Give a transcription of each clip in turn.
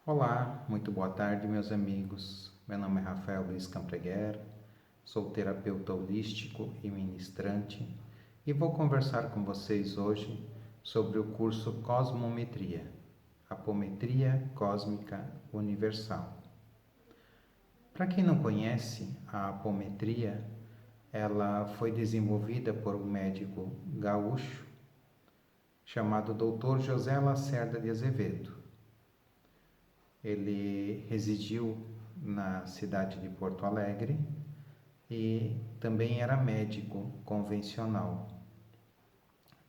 Olá, muito boa tarde, meus amigos. Meu nome é Rafael Luiz Campreguer, sou terapeuta holístico e ministrante e vou conversar com vocês hoje sobre o curso Cosmometria, Apometria Cósmica Universal. Para quem não conhece, a apometria, ela foi desenvolvida por um médico gaúcho chamado Dr. José Lacerda de Azevedo. Ele residiu na cidade de Porto Alegre e também era médico convencional,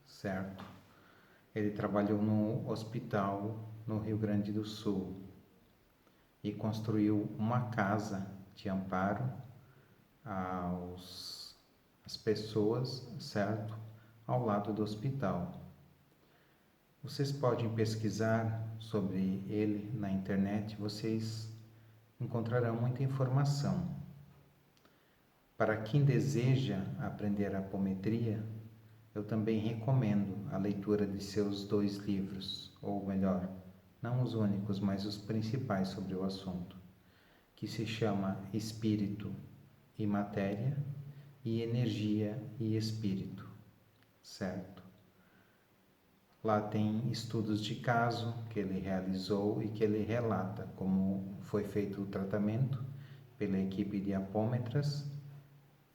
certo? Ele trabalhou no hospital no Rio Grande do Sul e construiu uma casa de amparo às pessoas, certo? Ao lado do hospital. Vocês podem pesquisar sobre ele na internet, vocês encontrarão muita informação. Para quem deseja aprender apometria, eu também recomendo a leitura de seus 2 livros, ou melhor, não os únicos, mas os principais sobre o assunto, que se chama Espírito e Matéria e Energia e Espírito, certo? Lá tem estudos de caso que ele realizou e que ele relata como foi feito o tratamento pela equipe de apômetras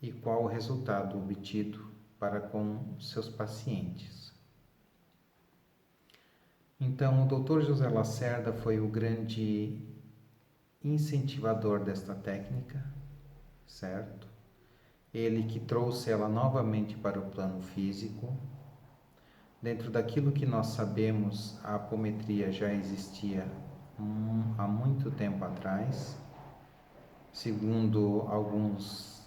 e qual o resultado obtido para com seus pacientes. Então, o Dr. José Lacerda foi o grande incentivador desta técnica, certo? Ele que trouxe ela novamente para o plano físico. Dentro daquilo que nós sabemos, a apometria já existia há muito tempo atrás. Segundo alguns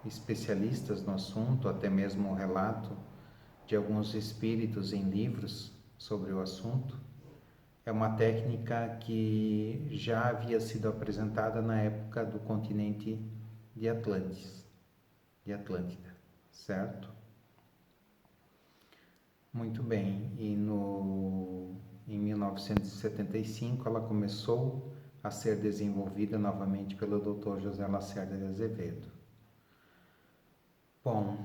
especialistas no assunto, até mesmo o relato de alguns espíritos em livros sobre o assunto, é uma técnica que já havia sido apresentada na época do continente de Atlântida, certo? Muito bem, e em 1975 ela começou a ser desenvolvida novamente pelo Dr. José Lacerda de Azevedo. Bom,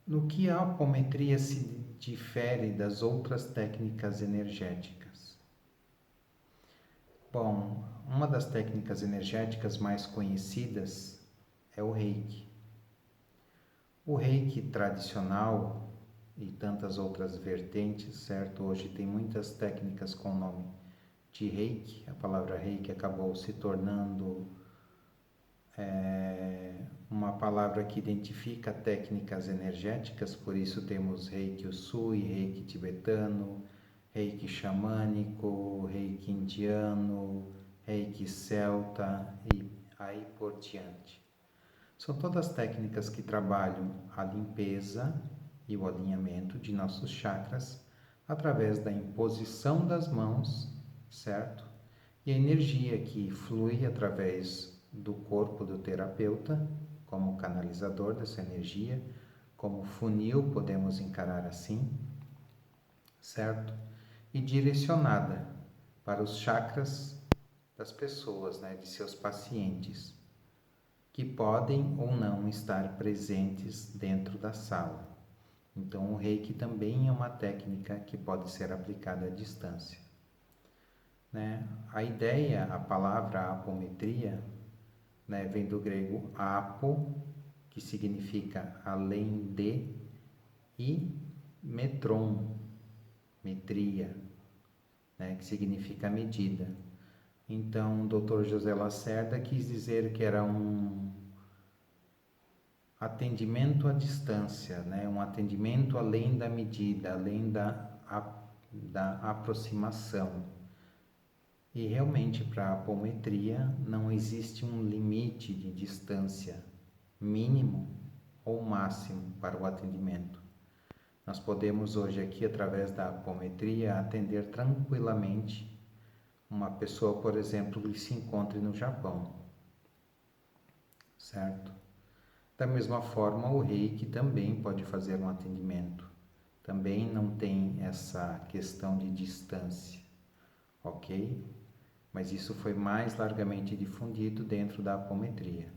no que a apometria se difere das outras técnicas energéticas? Bom, uma das técnicas energéticas mais conhecidas é o Reiki. O Reiki tradicional e tantas outras vertentes, certo? Hoje tem muitas técnicas com o nome de Reiki. A palavra Reiki acabou se tornando uma palavra que identifica técnicas energéticas, por isso temos Reiki Usui, Reiki tibetano, Reiki xamânico, Reiki indiano, Reiki celta e aí por diante. São todas técnicas que trabalham a limpeza e o alinhamento de nossos chakras através da imposição das mãos, certo? E a energia que flui através do corpo do terapeuta, como canalizador dessa energia, como funil, podemos encarar assim, certo? E direcionada para os chakras das pessoas, de seus pacientes, que podem ou não estar presentes dentro da sala. Então, o Reiki também é uma técnica que pode ser aplicada à distância. A ideia, a palavra apometria, vem do grego apo, que significa além de, e metron, metria, que significa medida. Então, o Dr. José Lacerda quis dizer que era um atendimento à distância, um atendimento além da medida, além da aproximação. E realmente para a apometria não existe um limite de distância mínimo ou máximo para o atendimento. Nós podemos hoje aqui, através da apometria, atender tranquilamente uma pessoa, por exemplo, que se encontre no Japão, certo? Da mesma forma, o Reiki também pode fazer um atendimento. Também não tem essa questão de distância, ok? mas isso foi mais largamente difundido dentro da apometria.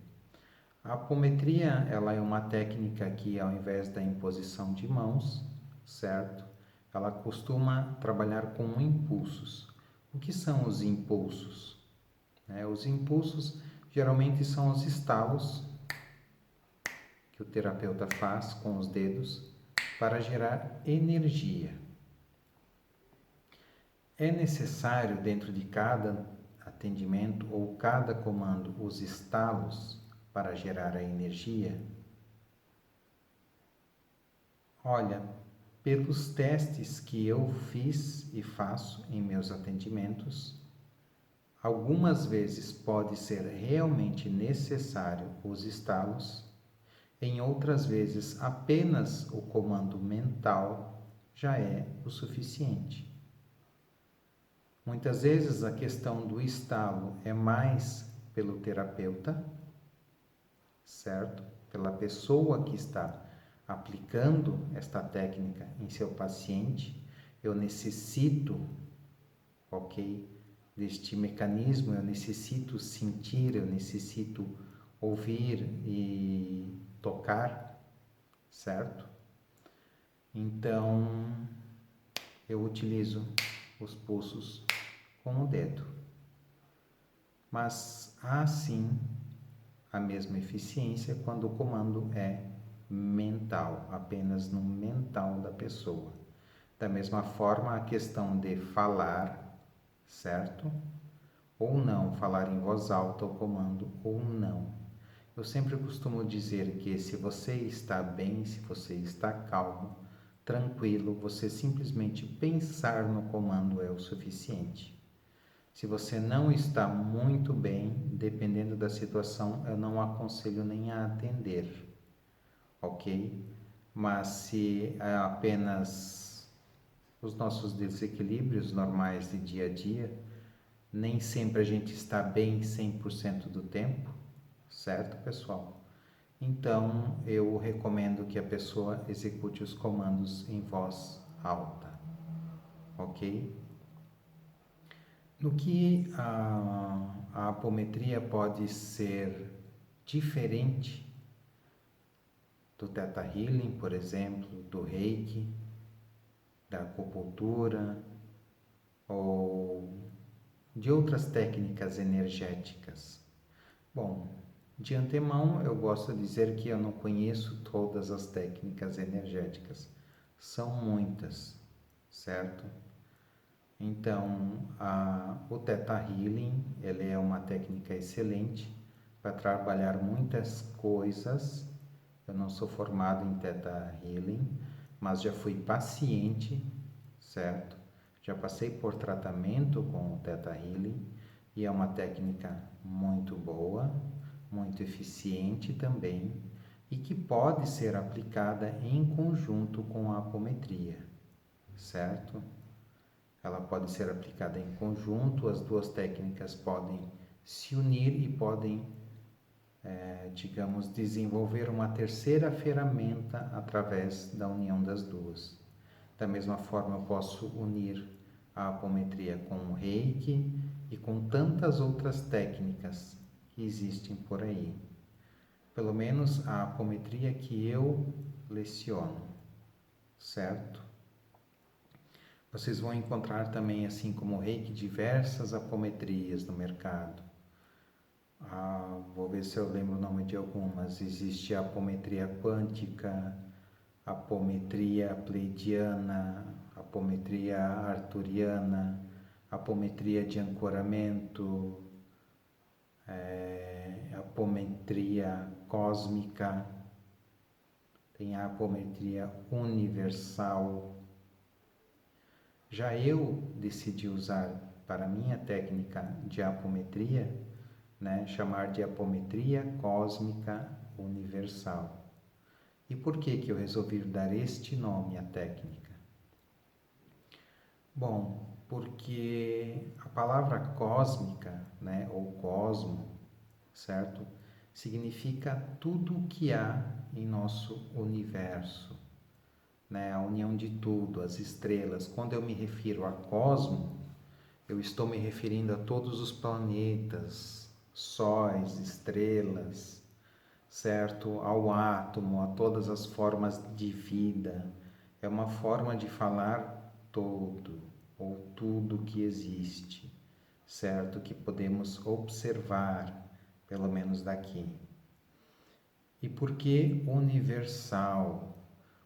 A apometria, ela é uma técnica que, ao invés da imposição de mãos, certo? Ela costuma trabalhar com impulsos. O que são os impulsos? Os impulsos geralmente são os estalos que o terapeuta faz com os dedos para gerar energia. É necessário, dentro de cada atendimento ou cada comando, os estalos para gerar a energia? Olha, pelos testes que eu fiz e faço em meus atendimentos, algumas vezes pode ser realmente necessário os estalos, em outras vezes apenas o comando mental já é o suficiente. Muitas vezes a questão do estalo é mais pelo terapeuta, certo? Pela pessoa que está aplicando esta técnica em seu paciente. Eu necessito, ok, deste mecanismo, eu necessito sentir, eu necessito ouvir e tocar, certo? Então, eu utilizo os pulsos com o dedo. Mas há sim a mesma eficiência quando o comando é mental, apenas no mental da pessoa. Da mesma forma, a questão de falar, certo? Ou não, falar em voz alta o comando ou não. Eu sempre costumo dizer que se você está bem, se você está calmo, tranquilo, você simplesmente pensar no comando é o suficiente. Se você não está muito bem, dependendo da situação, eu não aconselho nem a atender, ok? Mas se é apenas os nossos desequilíbrios normais de dia a dia, nem sempre a gente está bem 100% do tempo, certo, pessoal? Então, eu recomendo que a pessoa execute os comandos em voz alta, ok? No que a apometria pode ser diferente do Theta Healing, por exemplo, do Reiki, da acupuntura ou de outras técnicas energéticas? Bom, de antemão eu gosto de dizer que eu não conheço todas as técnicas energéticas. São muitas, certo? Então, o Theta Healing, ele é uma técnica excelente para trabalhar muitas coisas. Eu não sou formado em Theta Healing, mas já fui paciente, certo? Já passei por tratamento com o Theta Healing e é uma técnica muito boa, muito eficiente também e que pode ser aplicada em conjunto com a apometria, certo? Ela pode ser aplicada em conjunto, as duas técnicas podem se unir e podem, digamos, desenvolver uma terceira ferramenta através da união das duas. Da mesma forma, eu posso unir a apometria com o Reiki e com tantas outras técnicas que existem por aí. Pelo menos a apometria que eu leciono, certo? Vocês vão encontrar também, assim como o Reiki, diversas apometrias no mercado. Vou ver se eu lembro o nome de algumas. Existe a apometria quântica, apometria pleidiana, apometria arturiana, apometria de ancoramento, apometria cósmica, tem a apometria universal. Já eu decidi usar para minha técnica de apometria, chamar de apometria cósmica universal. E por que eu resolvi dar este nome à técnica? Bom, porque a palavra cósmica, ou cosmo, certo? Significa tudo o que há em nosso universo, a união de tudo, as estrelas. Quando eu me refiro a cosmo, eu estou me referindo a todos os planetas, sóis, estrelas, certo? Ao átomo, a todas as formas de vida. É uma forma de falar todo ou tudo que existe, certo? Que podemos observar, pelo menos daqui. E por que universal?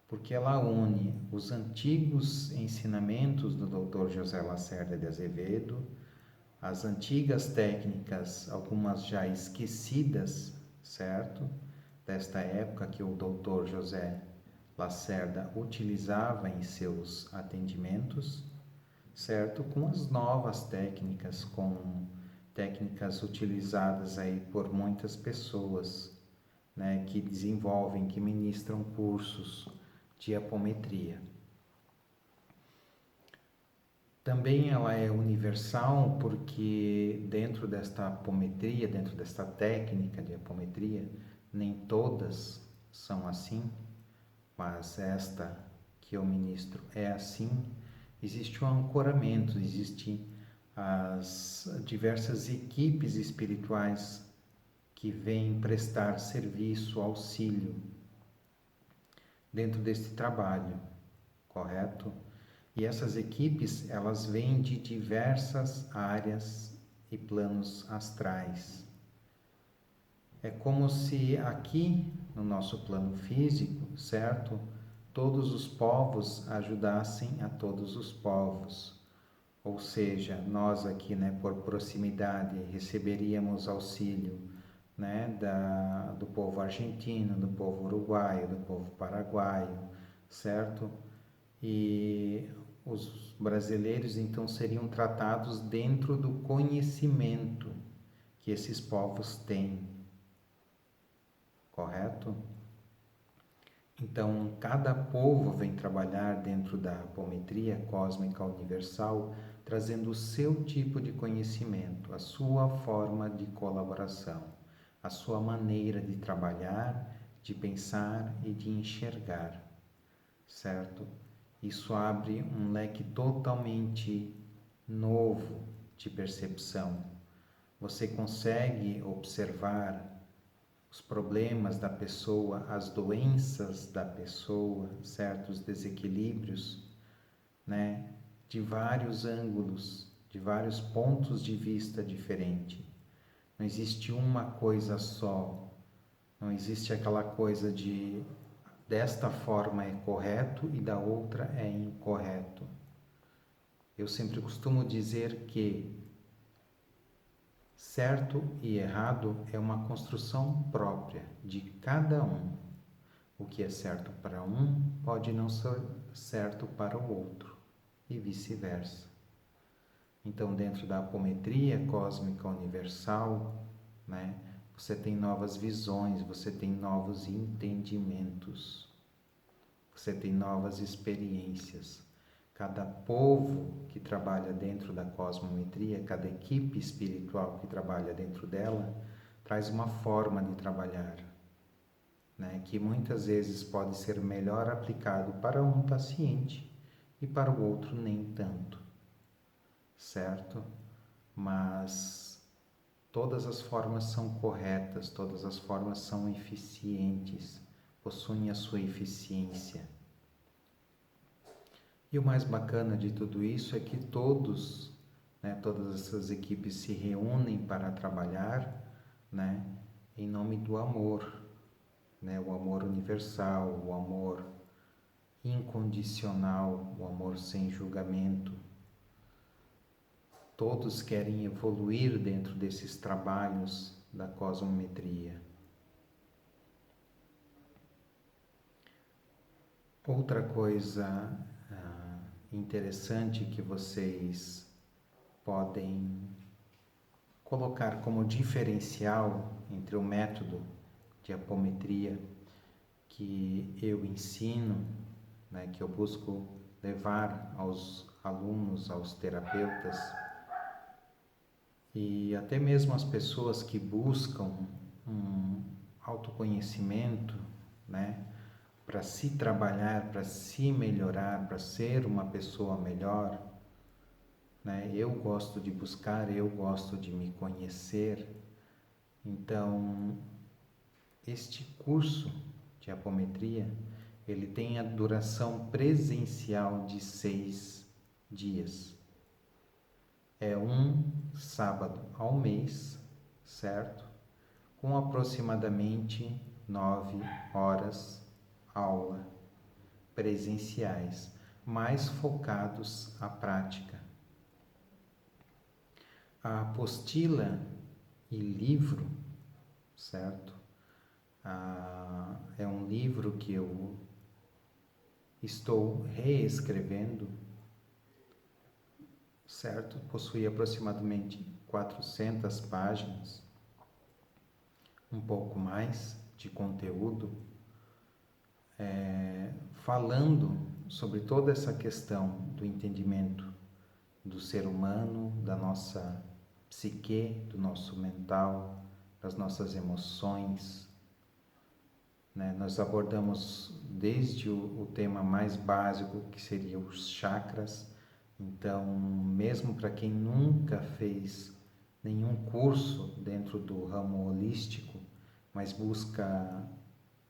Porque ela une os antigos ensinamentos do Dr. José Lacerda de Azevedo, as antigas técnicas, algumas já esquecidas, certo? Desta época que o Dr. José Lacerda utilizava em seus atendimentos, certo? Com as novas técnicas, com técnicas utilizadas aí por muitas pessoas, né, que desenvolvem, que ministram cursos de apometria. Também ela é universal porque dentro desta apometria, dentro desta técnica de apometria, nem todas são assim, mas esta que eu ministro é assim. Existe um ancoramento, existem as diversas equipes espirituais que vêm prestar serviço, auxílio dentro deste trabalho, correto? E essas equipes, elas vêm de diversas áreas e planos astrais. É como se aqui, no nosso plano físico, certo? Todos os povos ajudassem a todos os povos. Ou seja, nós aqui, né, por proximidade, receberíamos auxílio, né, do povo argentino, do povo uruguaio, do povo paraguaio, certo? E os brasileiros então seriam tratados dentro do conhecimento que esses povos têm, correto? Então, cada povo vem trabalhar dentro da apometria cósmica universal, trazendo o seu tipo de conhecimento, a sua forma de colaboração, a sua maneira de trabalhar, de pensar e de enxergar, certo? Isso abre um leque totalmente novo de percepção. Você consegue observar os problemas da pessoa, as doenças da pessoa, certos desequilíbrios, né? De vários ângulos, de vários pontos de vista diferentes. Não existe uma coisa só. Não existe aquela coisa de desta forma é correto e da outra é incorreto. Eu sempre costumo dizer que certo e errado é uma construção própria de cada um. O que é certo para um pode não ser certo para o outro, e vice-versa. Então, dentro da apometria cósmica universal, né, você tem novas visões, você tem novos entendimentos, você tem novas experiências. Cada povo que trabalha dentro da cosmometria, cada equipe espiritual que trabalha dentro dela, traz uma forma de trabalhar, né, que muitas vezes pode ser melhor aplicado para um paciente e para o outro nem tanto, certo? Mas todas as formas são corretas, todas as formas são eficientes, possuem a sua eficiência. E o mais bacana de tudo isso é que todos, né, todas essas equipes se reúnem para trabalhar, né, em nome do amor, né, o amor universal, o amor incondicional, o amor sem julgamento. Todos querem evoluir dentro desses trabalhos da cosmometria. Outra coisa interessante que vocês podem colocar como diferencial entre o método de apometria que eu ensino, né, que eu busco levar aos alunos, aos terapeutas e até mesmo as pessoas que buscam um autoconhecimento, né, para se trabalhar, para se melhorar, para ser uma pessoa melhor, né? Eu gosto de buscar, eu gosto de me conhecer. Então, este curso de apometria, ele tem a duração presencial de 6 dias. É um sábado ao mês, certo? Com aproximadamente 9 horas aula presenciais, mais focados à prática. A apostila e livro, certo? É um livro que eu estou reescrevendo, certo? Possui aproximadamente 400 páginas, um pouco mais de conteúdo, falando sobre toda essa questão do entendimento do ser humano, da nossa psique, do nosso mental, das nossas emoções, né? Nós abordamos desde o tema mais básico, que seria os chakras. Então, mesmo para quem nunca fez nenhum curso dentro do ramo holístico, mas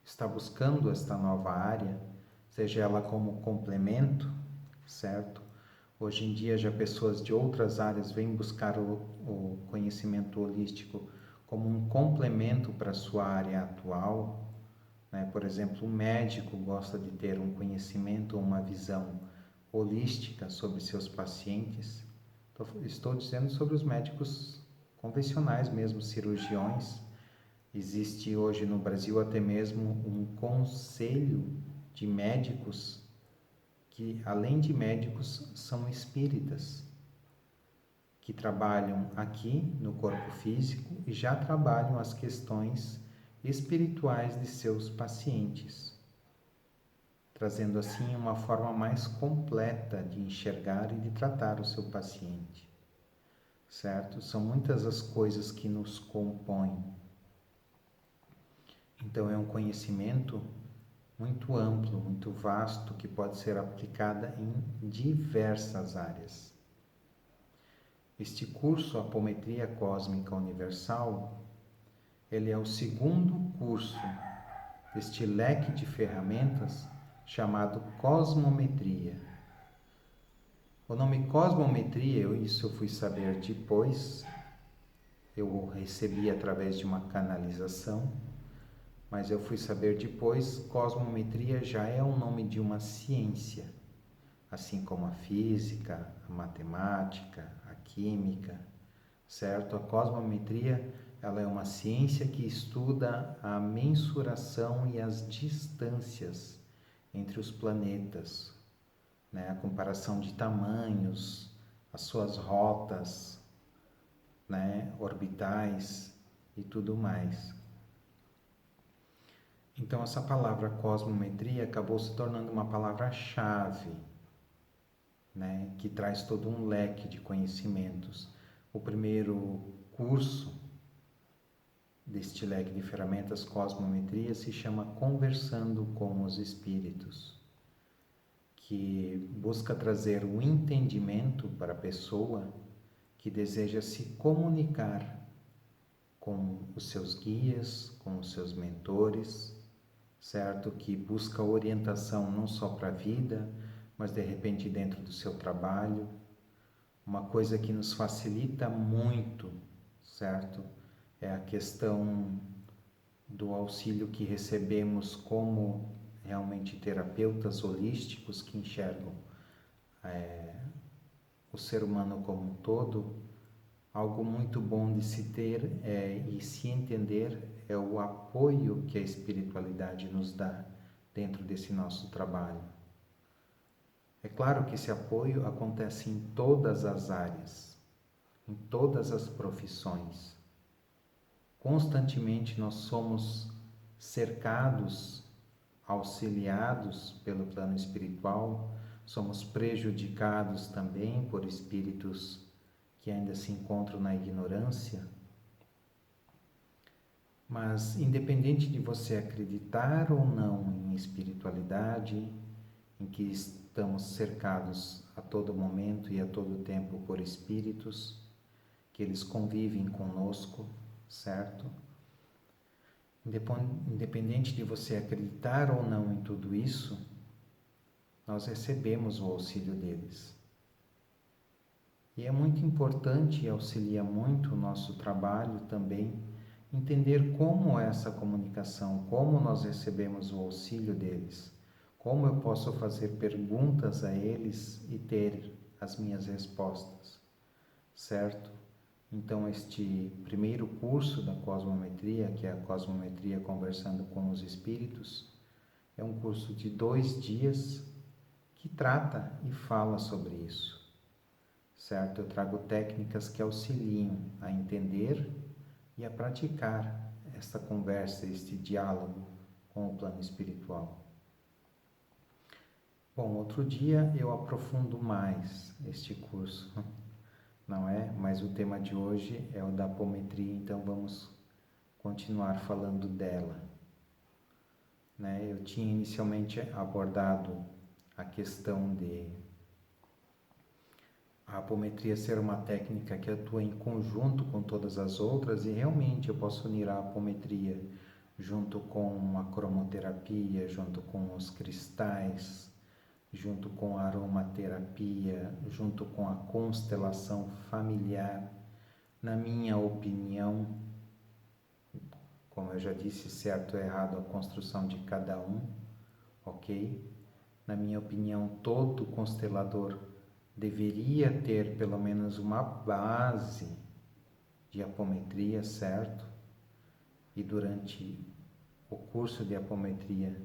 está buscando esta nova área, seja ela como complemento, certo? Hoje em dia já pessoas de outras áreas vêm buscar o conhecimento holístico como um complemento para a sua área atual, né? Por exemplo, o médico gosta de ter um conhecimento, uma visão holística sobre seus pacientes. Estou dizendo sobre os médicos convencionais mesmo, cirurgiões. Existe hoje no Brasil até mesmo um conselho de médicos que, além de médicos, são espíritas, que trabalham aqui no corpo físico e já trabalham as questões espirituais de seus pacientes, trazendo assim uma forma mais completa de enxergar e de tratar o seu paciente, certo? São muitas as coisas que nos compõem. Então é um conhecimento muito amplo, muito vasto, que pode ser aplicada em diversas áreas. Este curso Apometria Cósmica Universal, ele é o segundo curso deste leque de ferramentas chamado Cosmometria. O nome Cosmometria, isso eu fui saber depois, eu o recebi através de uma canalização, mas eu fui saber depois, Cosmometria já é o nome de uma ciência, assim como a física, a matemática, a química, certo? A cosmometria, ela é uma ciência que estuda a mensuração e as distâncias entre os planetas, né? A comparação de tamanhos, as suas rotas, né? Orbitais e tudo mais. Então, essa palavra cosmometria acabou se tornando uma palavra-chave, né, que traz todo um leque de conhecimentos. O primeiro curso deste leque de ferramentas Cosmometria se chama Conversando com os Espíritos, que busca trazer o entendimento para a pessoa que deseja se comunicar com os seus guias, com os seus mentores, certo? Que busca orientação não só para a vida, mas de repente dentro do seu trabalho. Uma coisa que nos facilita muito, certo? É a questão do auxílio que recebemos como realmente terapeutas holísticos que enxergam o ser humano como um todo. Algo muito bom de se ter e se entender é o apoio que a espiritualidade nos dá dentro desse nosso trabalho. É claro que esse apoio acontece em todas as áreas, em todas as profissões. Constantemente nós somos cercados, auxiliados pelo plano espiritual, somos prejudicados também por espíritos que ainda se encontram na ignorância. Mas independente de você acreditar ou não em espiritualidade, em que estamos cercados a todo momento e a todo tempo por espíritos, que eles convivem conosco, certo? Independente de você acreditar ou não em tudo isso, nós recebemos o auxílio deles. E é muito importante e auxilia muito o nosso trabalho também entender como é essa comunicação, como nós recebemos o auxílio deles, como eu posso fazer perguntas a eles e ter as minhas respostas, certo? Então, este primeiro curso da cosmometria, que é a cosmometria conversando com os espíritos, é um curso de 2 dias que trata e fala sobre isso, certo? Eu trago técnicas que auxiliam a entender e a praticar esta conversa, este diálogo com o plano espiritual. Bom, outro dia eu aprofundo mais este curso, não é? Mas o tema de hoje é o da apometria, então vamos continuar falando dela, né? Eu tinha inicialmente abordado a questão de a apometria ser uma técnica que atua em conjunto com todas as outras, e realmente eu posso unir a apometria junto com a cromoterapia, junto com os cristais, junto com a aromaterapia, junto com a constelação familiar. Na minha opinião, como eu já disse, certo ou errado a construção de cada um, ok? Na minha opinião, todo constelador deveria ter pelo menos uma base de apometria, certo? E durante o curso de apometria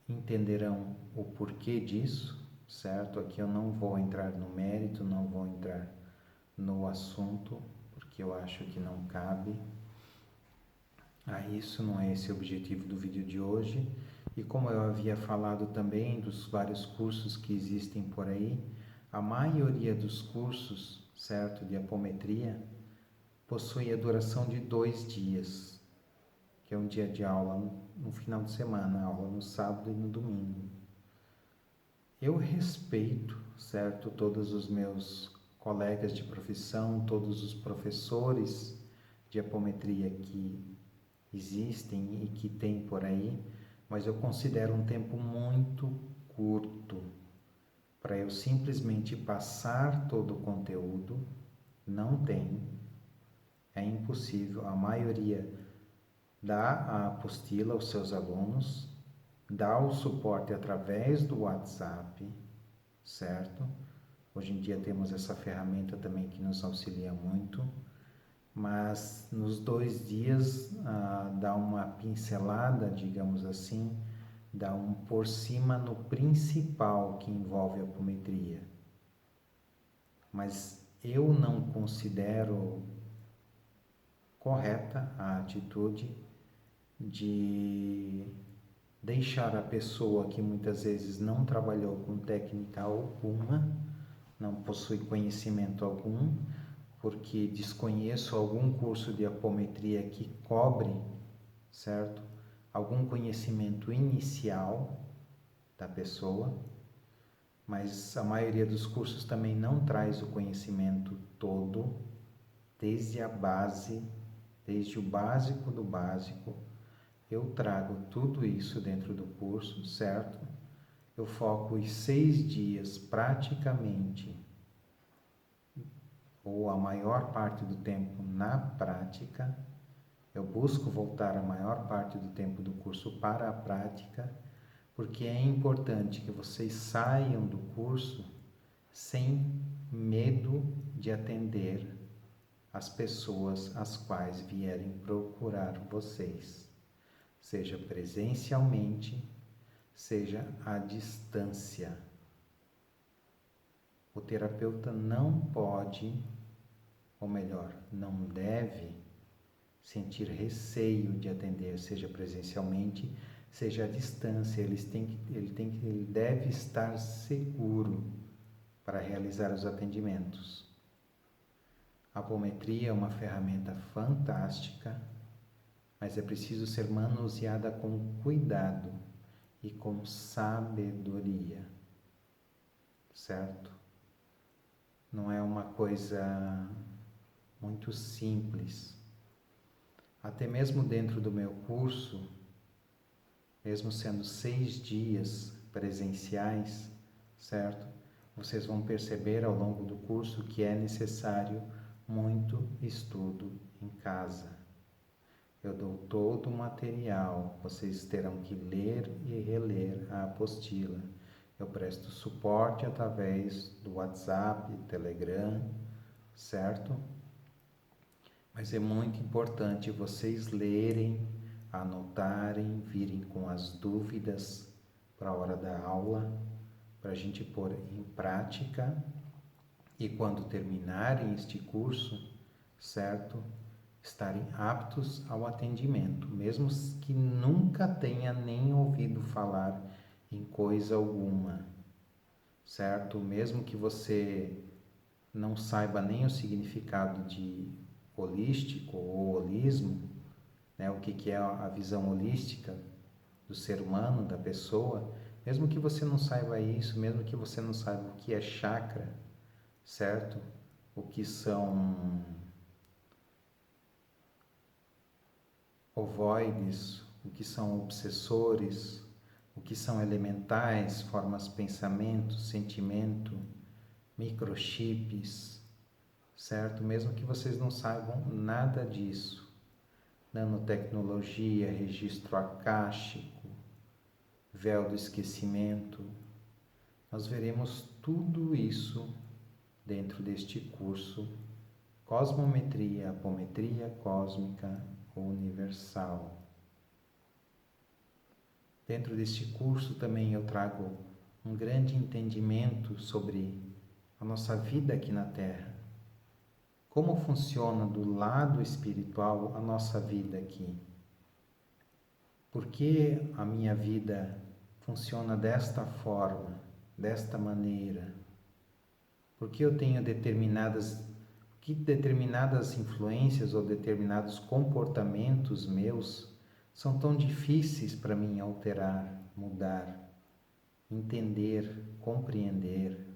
entenderão o porquê disso, certo? Aqui eu não vou entrar no mérito, não vou entrar no assunto, porque eu acho que não cabe a isso, não é esse o objetivo do vídeo de hoje. E como eu havia falado também dos vários cursos que existem por aí, a maioria dos cursos, certo, de apometria, possui a duração de 2 dias, que é um dia de aula no final de semana, aula no sábado e no domingo. Eu respeito, certo, todos os meus colegas de profissão, todos os professores de apometria que existem e que tem por aí, mas eu considero um tempo muito curto para eu simplesmente passar todo o conteúdo. Não tem, é impossível. A maioria dá a apostila aos seus alunos, dá o suporte através do WhatsApp, certo? Hoje em dia temos essa ferramenta também que nos auxilia muito, mas nos 2 dias dá uma pincelada, digamos assim, dá um por cima no principal que envolve a apometria. Mas eu não considero correta a atitude de deixar a pessoa que muitas vezes não trabalhou com técnica alguma, não possui conhecimento algum, porque desconheço algum curso de apometria que cobre, certo? Algum conhecimento inicial da pessoa, mas a maioria dos cursos também não traz o conhecimento todo, desde a base, desde o básico do básico. Eu trago tudo isso dentro do curso, certo? Eu foco os 6 dias praticamente, ou a maior parte do tempo na prática. Eu busco voltar a maior parte do tempo do curso para a prática, porque é importante que vocês saiam do curso sem medo de atender as pessoas as quais vierem procurar vocês, seja presencialmente, seja à distância. O terapeuta não pode, ou melhor, não deve sentir receio de atender, seja presencialmente, seja à distância. Ele deve estar seguro para realizar os atendimentos. A apometria é uma ferramenta fantástica, mas é preciso ser manuseada com cuidado e com sabedoria, certo? Não é uma coisa muito simples. Até mesmo dentro do meu curso, mesmo sendo 6 dias presenciais, certo? Vocês vão perceber ao longo do curso que é necessário muito estudo em casa. Eu dou todo o material, vocês terão que ler e reler a apostila. Eu presto suporte através do WhatsApp, Telegram, certo? Mas é muito importante vocês lerem, anotarem, virem com as dúvidas para a hora da aula, para a gente pôr em prática e quando terminarem este curso, certo? Estarem aptos ao atendimento, mesmo que nunca tenha nem ouvido falar em coisa alguma, certo? Mesmo que você não saiba nem o significado de holístico ou holismo, né? O que é a visão holística do ser humano, da pessoa, mesmo que você não saiba isso, mesmo que você não saiba o que é chakra, certo? O que são ovoides, o que são obsessores, o que são elementais, formas pensamento, sentimento, microchips, certo? Mesmo que vocês não saibam nada disso, nanotecnologia, registro acástico, véu do esquecimento, nós veremos tudo isso dentro deste curso Cosmometria, Apometria Cósmica Universal. Dentro deste curso também eu trago um grande entendimento sobre a nossa vida aqui na Terra. Como funciona do lado espiritual a nossa vida aqui? Por que a minha vida funciona desta forma, desta maneira? Por que eu tenho determinadas influências ou determinados comportamentos meus são tão difíceis para mim alterar, mudar, entender, compreender?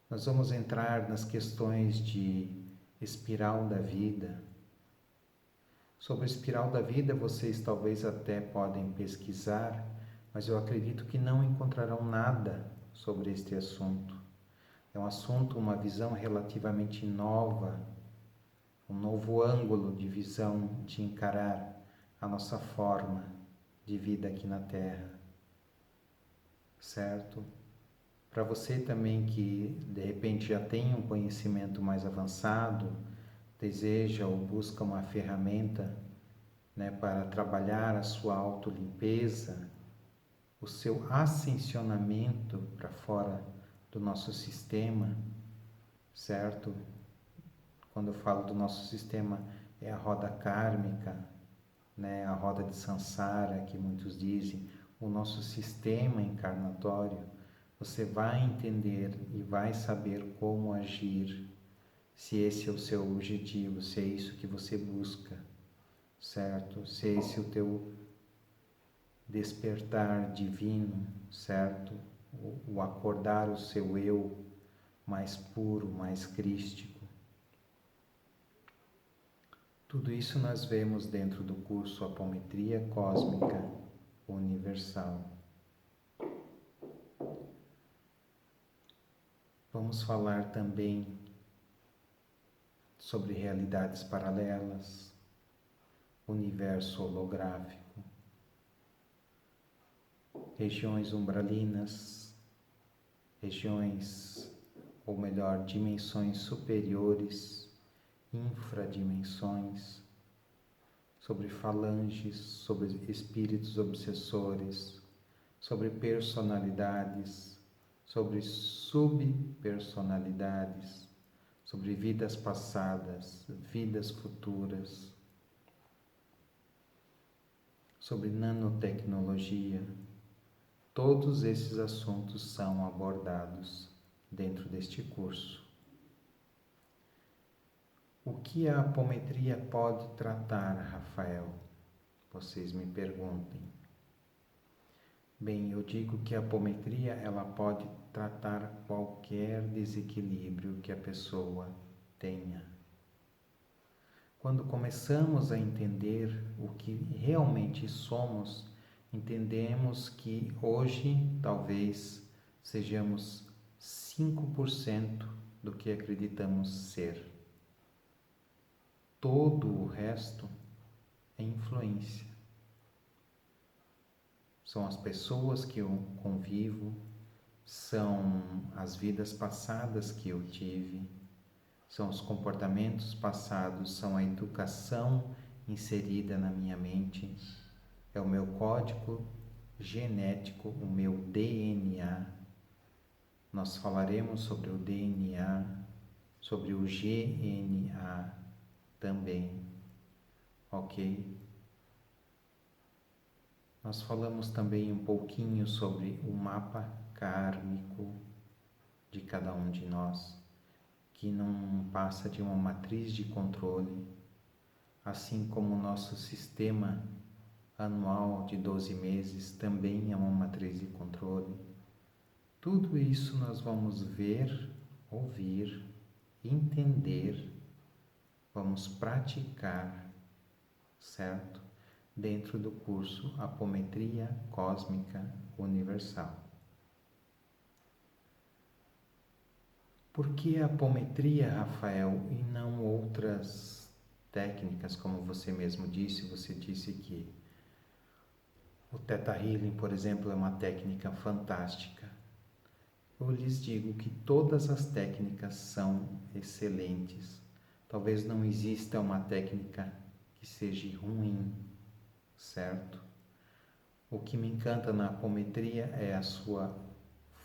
Nós vamos entrar nas questões de espiral da vida. Sobre a espiral da vida, vocês talvez até podem pesquisar, mas eu acredito que não encontrarão nada sobre este assunto. É um assunto, uma visão relativamente nova, um novo ângulo de visão de encarar a nossa forma de vida aqui na Terra, certo? Para você também que de repente já tem um conhecimento mais avançado, deseja ou busca uma ferramenta, né, para trabalhar a sua autolimpeza, o seu ascensionamento para fora do nosso sistema, certo? Quando eu falo do nosso sistema, é a roda kármica, né? A roda de Sansara, que muitos dizem, o nosso sistema encarnatório. Você vai entender e vai saber como agir, se esse é o seu objetivo, se é isso que você busca, certo? Se é esse o teu despertar divino, certo? O acordar o seu eu mais puro, mais crístico. Tudo isso nós vemos dentro do curso Apometria Cósmica Universal. Vamos falar também sobre realidades paralelas, universo holográfico, regiões umbralinas, regiões, ou melhor, dimensões superiores, infradimensões, sobre falanges, sobre espíritos obsessores, sobre personalidades, sobre subpersonalidades, sobre vidas passadas, vidas futuras, sobre nanotecnologia. Todos esses assuntos são abordados dentro deste curso. O que a apometria pode tratar, Rafael? Vocês me perguntem. Bem, eu digo que a apometria ela pode tratar qualquer desequilíbrio que a pessoa tenha. Quando começamos a entender o que realmente somos, entendemos que hoje talvez sejamos 5% do que acreditamos ser. Todo o resto é influência. São as pessoas que eu convivo, são as vidas passadas que eu tive, são os comportamentos passados, são a educação inserida na minha mente, é o meu código genético, o meu DNA. Nós falaremos sobre o DNA, sobre o GNA também, ok? Nós falamos também um pouquinho sobre o mapa kármico de cada um de nós, que não passa de uma matriz de controle, assim como o nosso sistema anual de 12 meses também é uma matriz de controle. Tudo isso nós vamos ver, ouvir, entender, vamos praticar, certo? Dentro do curso Apometria Cósmica Universal. Por que a apometria, Rafael, e não outras técnicas, como você mesmo disse? Você disse que o Theta Healing, por exemplo, é uma técnica fantástica. Eu lhes digo que todas as técnicas são excelentes. Talvez não exista uma técnica que seja ruim, certo? O que me encanta na apometria é a sua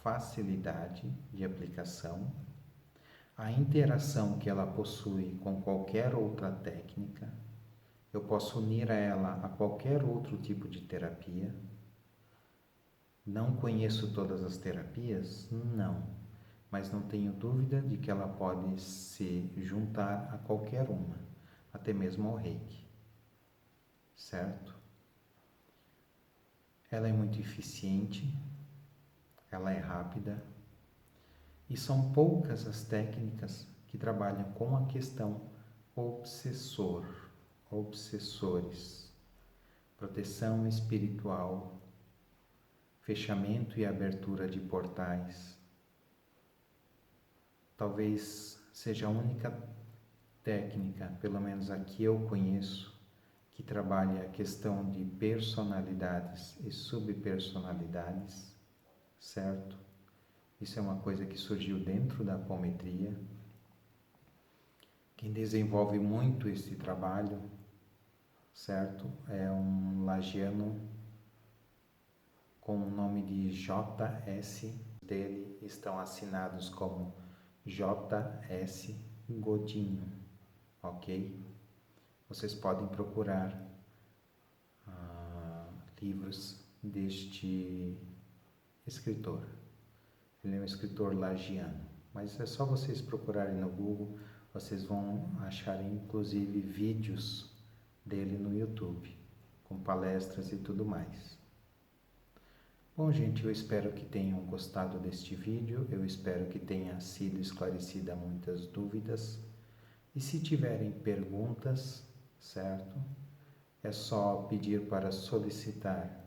facilidade de aplicação, a interação que ela possui com qualquer outra técnica. Eu posso unir a ela a qualquer outro tipo de terapia. Não conheço todas as terapias? Não, mas não tenho dúvida de que ela pode se juntar a qualquer uma, até mesmo ao Reiki, certo? Ela é muito eficiente, ela é rápida e são poucas as técnicas que trabalham com a questão obsessores, proteção espiritual, fechamento e abertura de portais. Talvez seja a única técnica, pelo menos a que eu conheço, que trabalha a questão de personalidades e subpersonalidades, certo? Isso é uma coisa que surgiu dentro da apometria. Quem desenvolve muito esse trabalho, certo? É um lagiano com o nome de JS. Dele estão assinados como JS Godinho, ok? Vocês podem procurar livros deste escritor. Ele é um escritor lagiano, mas é só vocês procurarem no Google, vocês vão achar inclusive vídeos dele no YouTube, com palestras e tudo mais. Bom, gente, eu espero que tenham gostado deste vídeo, eu espero que tenha sido esclarecida muitas dúvidas. E se tiverem perguntas, certo? É só pedir para solicitar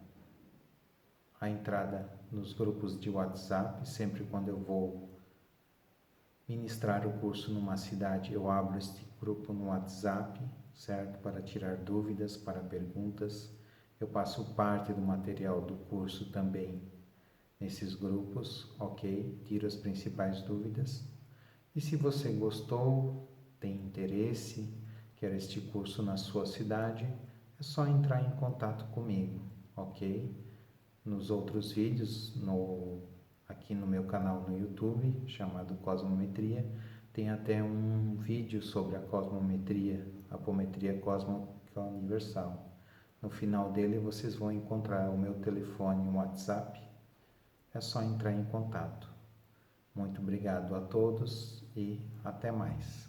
a entrada nos grupos de WhatsApp. Sempre quando eu vou ministrar o curso numa cidade, eu abro este grupo no WhatsApp, certo? Para tirar dúvidas, para perguntas. Eu passo parte do material do curso também nesses grupos, ok? Tiro as principais dúvidas. E se você gostou, tem interesse, quer este curso na sua cidade, é só entrar em contato comigo, ok? Nos outros vídeos, aqui no meu canal no YouTube, chamado Cosmometria, tem até um vídeo sobre a cosmometria, a apometria cósmica universal. No final dele vocês vão encontrar o meu telefone e o WhatsApp, é só entrar em contato. Muito obrigado a todos e até mais.